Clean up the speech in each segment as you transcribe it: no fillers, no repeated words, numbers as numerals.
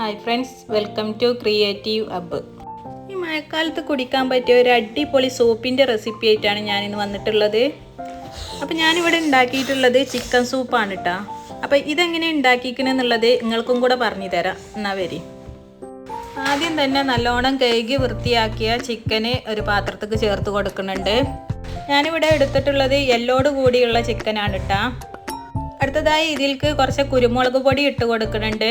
Hi friends, welcome to creative hub. ഈ മഴക്കാലത്ത് കുടിക്കാൻ പറ്റിയ ഒരു അടിപൊളി സൂപ്പിൻ്റെ റെസിപ്പി ആയിട്ടാണ് ഞാനിന്ന് വന്നിട്ടുള്ളത്. അപ്പോൾ ഞാനിവിടെ ഉണ്ടാക്കിയിട്ടുള്ളത് ചിക്കൻ സൂപ്പാണ് കേട്ടോ. അപ്പോൾ ഇതെങ്ങനെ ഉണ്ടാക്കിക്കണമെന്നുള്ളത് നിങ്ങൾക്കും കൂടെ പറഞ്ഞു തരാം. എന്നാൽ വരി. ആദ്യം തന്നെ നല്ലോണം കഴുകി വൃത്തിയാക്കിയ ചിക്കന് ഒരു പാത്രത്തേക്ക് ചേർത്ത് കൊടുക്കുന്നുണ്ട്. ഞാനിവിടെ എടുത്തിട്ടുള്ളത് എല്ലോട് കൂടിയുള്ള ചിക്കനാണ് കേട്ടോ. അടുത്തതായി ഇതിലേക്ക് കുറച്ച് കുരുമുളക് പൊടി ഇട്ട് കൊടുക്കുന്നുണ്ട്.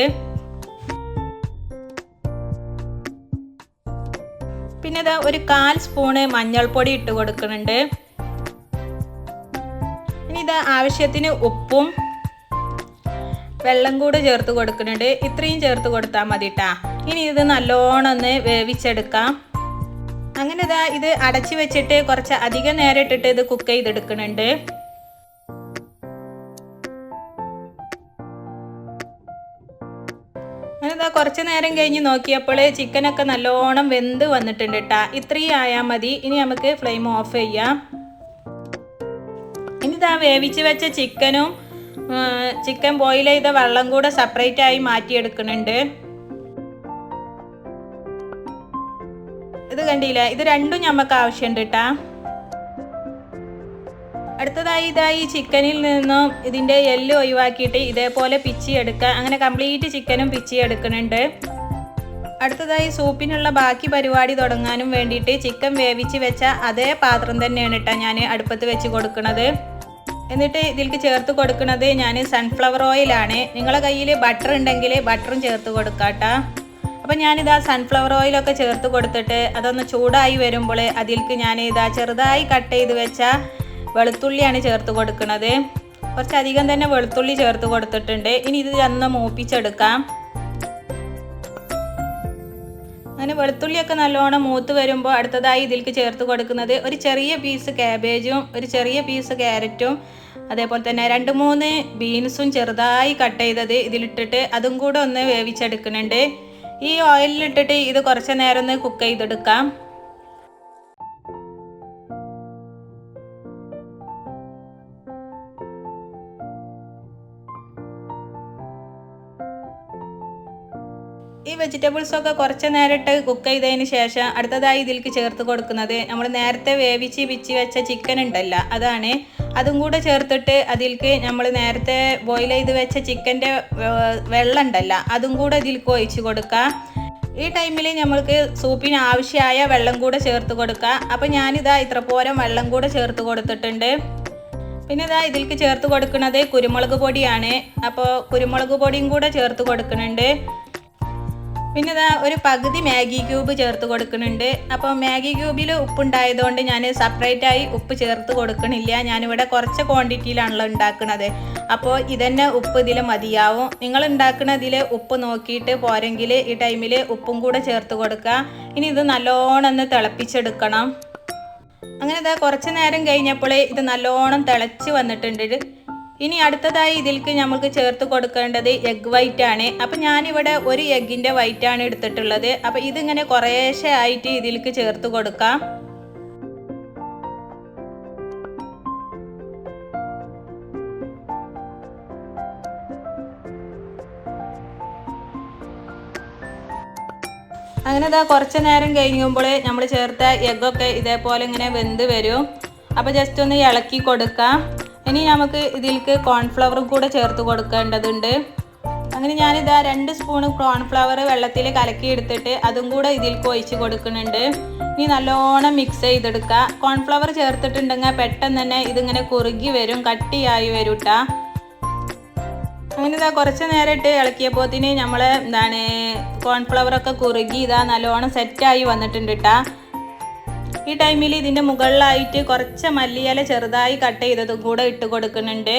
പിന്നെ ഇതാ ഒരു 1/4 സ്പൂണ് മഞ്ഞൾപ്പൊടി ഇട്ട് കൊടുക്കുന്നുണ്ട്. ഇനി ഇതാ ആവശ്യത്തിന് ഉപ്പും വെള്ളം കൂടെ ചേർത്ത് കൊടുക്കുന്നുണ്ട്. ഇത്രയും ചേർത്ത് കൊടുത്താൽ മതി കേട്ടോ. ഇനി ഇത് നല്ലോണം ഒന്ന് വേവിച്ചെടുക്കാം. അങ്ങനെ ഇതാ ഇത് അടച്ചു വെച്ചിട്ട് കുറച്ച് അധികം നേരം ഇട്ടിട്ട് ഇത് കുക്ക് ചെയ്തെടുക്കുന്നുണ്ട്. അങ്ങനെ കുറച്ച് നേരം കഴിഞ്ഞ് നോക്കിയപ്പോൾ ചിക്കനൊക്കെ നല്ലോണം വെന്ത് വന്നിട്ടുണ്ട് കേട്ടോ. ഇത്രയും ആയാൽ മതി. ഇനി നമുക്ക് ഫ്ലെയിം ഓഫ് ചെയ്യാം. ഇനി ഇതാ വേവിച്ച് വെച്ച ചിക്കൻ ബോയിൽ ചെയ്ത വെള്ളം കൂടെ സെപ്പറേറ്റ് ആയി മാറ്റിയെടുക്കുന്നുണ്ട്. ഇത് കണ്ടില്ലേ, ഇത് രണ്ടും നമുക്ക് ആവശ്യമുണ്ട് കേട്ടോ. അടുത്തതായി ഇതായി ചിക്കനിൽ നിന്നും ഇതിൻ്റെ എല്ല് ഒഴിവാക്കിയിട്ട് ഇതേപോലെ പിച്ചിയെടുക്കുക. അങ്ങനെ കംപ്ലീറ്റ് ചിക്കനും പിച്ചിയെടുക്കുന്നുണ്ട്. അടുത്തതായി സൂപ്പിനുള്ള ബാക്കി പരിപാടി തുടങ്ങാനും വേണ്ടിയിട്ട് ചിക്കൻ വേവിച്ച് വെച്ച അതേ പാത്രം തന്നെയാണ് കേട്ടോ ഞാൻ അടുപ്പത്ത് വെച്ച് കൊടുക്കുന്നത്. എന്നിട്ട് ഇതിലേക്ക് ചേർത്ത് കൊടുക്കുന്നത് ഞാൻ സൺഫ്ലവർ ഓയിലാണ്. നിങ്ങളുടെ കയ്യിൽ ബട്ടർ ഉണ്ടെങ്കിൽ ബട്ടറും ചേർത്ത് കൊടുക്കാം കേട്ടോ. അപ്പം ഞാനിതാ സൺഫ്ലവർ ഓയിലൊക്കെ ചേർത്ത് കൊടുത്തിട്ട് അതൊന്ന് ചൂടായി വരുമ്പോൾ അതിലേക്ക് ഞാനിതാ ചെറുതായി കട്ട് ചെയ്ത് വെച്ച വെളുത്തുള്ളിയാണ് ചേർത്ത് കൊടുക്കുന്നത്. കുറച്ചധികം തന്നെ വെളുത്തുള്ളി ചേർത്ത് കൊടുത്തിട്ടുണ്ട്. ഇനി ഇത് ഒന്ന് മൂപ്പിച്ചെടുക്കാം. അങ്ങനെ വെളുത്തുള്ളിയൊക്കെ നല്ലോണം മൂത്ത് വരുമ്പോൾ അടുത്തതായി ഇതിലേക്ക് ചേർത്ത് കൊടുക്കുന്നത് ഒരു ചെറിയ പീസ് ക്യാബേജും ഒരു ചെറിയ പീസ് ക്യാരറ്റും അതേപോലെ തന്നെ 2-3 ബീൻസും ചെറുതായി കട്ട് ചെയ്തത് ഇതിലിട്ടിട്ട് അതും കൂടെ ഒന്ന് വേവിച്ചെടുക്കുന്നുണ്ട്. ഈ ഓയിലിലിട്ടിട്ട് ഇത് കുറച്ച് നേരം ഒന്ന് കുക്ക് ചെയ്തെടുക്കാം. ഈ വെജിറ്റബിൾസൊക്കെ കുറച്ച് നേരിട്ട് കുക്ക് ചെയ്തതിന് ശേഷം അടുത്തതായി ഇതിലേക്ക് ചേർത്ത് കൊടുക്കുന്നത് നമ്മൾ നേരത്തെ വേവിച്ച് പിച്ചി വെച്ച ചിക്കൻ ഉണ്ടല്ലോ, അതാണ്. അതും കൂടെ ചേർത്തിട്ട് അതിലേക്ക് നമ്മൾ നേരത്തെ ബോയിൽ ചെയ്ത് വെച്ച ചിക്കൻ്റെ വെള്ളം ഉണ്ടല്ലോ, അതും കൂടെ ഇതിലേക്ക് ഒഴിച്ച് കൊടുക്കുക. ഈ ടൈമിൽ നമ്മൾക്ക് സൂപ്പിന് ആവശ്യമായ വെള്ളം കൂടെ ചേർത്ത് കൊടുക്കുക. അപ്പോൾ ഞാനിതാ ഇത്ര പോരം വെള്ളം കൂടെ ചേർത്ത് കൊടുത്തിട്ടുണ്ട്. പിന്നെ ഇതാ ഇതിലേക്ക് ചേർത്ത് കൊടുക്കുന്നത് കുരുമുളക് പൊടിയാണ്. അപ്പോൾ കുരുമുളക് പൊടിയും കൂടെ ചേർത്ത് കൊടുക്കുന്നുണ്ട്. പിന്നെ ഇതാ ഒരു പകുതി മാഗി ക്യൂബ് ചേർത്ത് കൊടുക്കുന്നുണ്ട്. അപ്പോൾ മാഗി ക്യൂബിൽ ഉപ്പുണ്ടായതുകൊണ്ട് ഞാൻ സെപ്പറേറ്റായി ഉപ്പ് ചേർത്ത് കൊടുക്കണില്ല. ഞാനിവിടെ കുറച്ച് ക്വാണ്ടിറ്റിയിലാണല്ലോ ഉണ്ടാക്കുന്നത്. അപ്പോൾ ഇതന്നെ ഉപ്പ് ഇതിൽ മതിയാവും. നിങ്ങൾ ഉണ്ടാക്കുന്നതിൽ ഉപ്പ് നോക്കിയിട്ട് പോരെങ്കിൽ ഈ ടൈമിൽ ഉപ്പും കൂടെ ചേർത്ത് കൊടുക്കുക. ഇനി ഇത് നല്ലോണം ഒന്ന് തിളപ്പിച്ചെടുക്കണം. അങ്ങനെ ഇതാ കുറച്ച് നേരം കഴിഞ്ഞപ്പോൾ ഇത് നല്ലോണം തിളച്ച് വന്നിട്ടുണ്ട്. ഇനി അടുത്തതായി ഇതിലേക്ക് നമുക്ക് ചേർത്ത് കൊടുക്കേണ്ടത് എഗ് വൈറ്റ് ആണ്. അപ്പം ഞാനിവിടെ ഒരു എഗ്ഗിൻ്റെ വൈറ്റാണ് എടുത്തിട്ടുള്ളത്. അപ്പം ഇതിങ്ങനെ കുറേശ്ശെ ആയിട്ട് ഇതിലേക്ക് ചേർത്ത് കൊടുക്കാം. അങ്ങനെ ഇതാ കുറച്ച് നേരം കഴിയുമ്പോൾ നമ്മൾ ചേർത്ത എഗ്ഗൊക്കെ ഇതേപോലെ ഇങ്ങനെ വെന്ത് വരും. അപ്പോൾ ജസ്റ്റ് ഒന്ന് ഇളക്കി കൊടുക്കാം. ഇനി നമുക്ക് ഇതിലേക്ക് കോൺഫ്ലവറും കൂടെ ചേർത്ത് കൊടുക്കേണ്ടതുണ്ട്. അങ്ങനെ ഞാനിതാ 2 സ്പൂൺ കോൺഫ്ലവർ വെള്ളത്തിൽ കലക്കി എടുത്തിട്ട് അതും കൂടെ ഇതിലേക്ക് ഒഴിച്ച് കൊടുക്കുന്നുണ്ട്. ഇനി നല്ലോണം മിക്സ് ചെയ്തെടുക്കുക. കോൺഫ്ലവർ ചേർത്തിട്ടുണ്ടെങ്കിൽ പെട്ടെന്ന് തന്നെ ഇതിങ്ങനെ കുറുകി വരും, കട്ടിയായി വരും കേട്ടോ. അങ്ങനെ ഇതാ കുറച്ച് നേരം ഇട്ട് ഇളക്കിയപ്പോത്തിന് നമ്മൾ കോൺഫ്ലവറൊക്കെ കുറുകി ഇതാ നല്ലോണം സെറ്റായി വന്നിട്ടുണ്ട് കേട്ടോ. ഈ ടൈമിൽ ഇതിൻ്റെ മുകളിലായിട്ട് കുറച്ച് മല്ലിയില ചെറുതായി കട്ട് ചെയ്തതും കൂടെ ഇട്ട് കൊടുക്കുന്നുണ്ട്.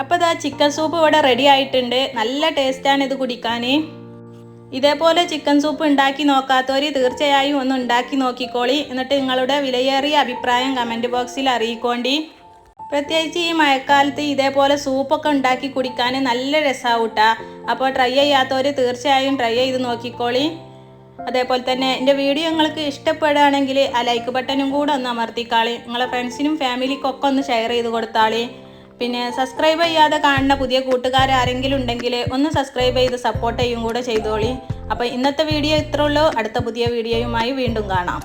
അപ്പോൾ ഇതാ ചിക്കൻ സൂപ്പ് ഇവിടെ റെഡി ആയിട്ടുണ്ട്. നല്ല ടേസ്റ്റാണ് ഇത് കുടിക്കാൻ. ഇതേപോലെ ചിക്കൻ സൂപ്പ് ഉണ്ടാക്കി നോക്കാത്തവർ തീർച്ചയായും ഒന്ന് ഉണ്ടാക്കി നോക്കിക്കോളി. എന്നിട്ട് നിങ്ങളുടെ വിലയേറിയ അഭിപ്രായം കമൻറ്റ് ബോക്സിൽ അറിയിക്കോണ്ടി. പ്രത്യേകിച്ച് ഈ മഴക്കാലത്ത് ഇതേപോലെ സൂപ്പൊക്കെ ഉണ്ടാക്കി കുടിക്കാൻ നല്ല രസമാവും കേട്ടോ. അപ്പോൾ ട്രൈ ചെയ്യാത്തവർ തീർച്ചയായും ട്രൈ ചെയ്ത് നോക്കിക്കോളി. അതേപോലെ തന്നെ എൻ്റെ വീഡിയോ നിങ്ങൾക്ക് ഇഷ്ടപ്പെടുകയാണെങ്കിൽ ആ ലൈക്ക് ബട്ടനും കൂടെ ഒന്ന് അമർത്തിക്കാളി. നിങ്ങളെ ഫ്രണ്ട്സിനും ഫാമിലിക്കൊക്കെ ഒന്ന് ഷെയർ ചെയ്ത് കൊടുത്താളി. പിന്നെ സബ്സ്ക്രൈബ് ചെയ്യാതെ കാണുന്ന പുതിയ കൂട്ടുകാരാരെങ്കിലും ഉണ്ടെങ്കിൽ ഒന്ന് സബ്സ്ക്രൈബ് ചെയ്ത് സപ്പോർട്ട് ചെയ്യും കൂടെ ചെയ്തോളി. അപ്പോൾ ഇന്നത്തെ വീഡിയോ ഇത്രേ ഉള്ളൂ. അടുത്ത പുതിയ വീഡിയോയുമായി വീണ്ടും കാണാം.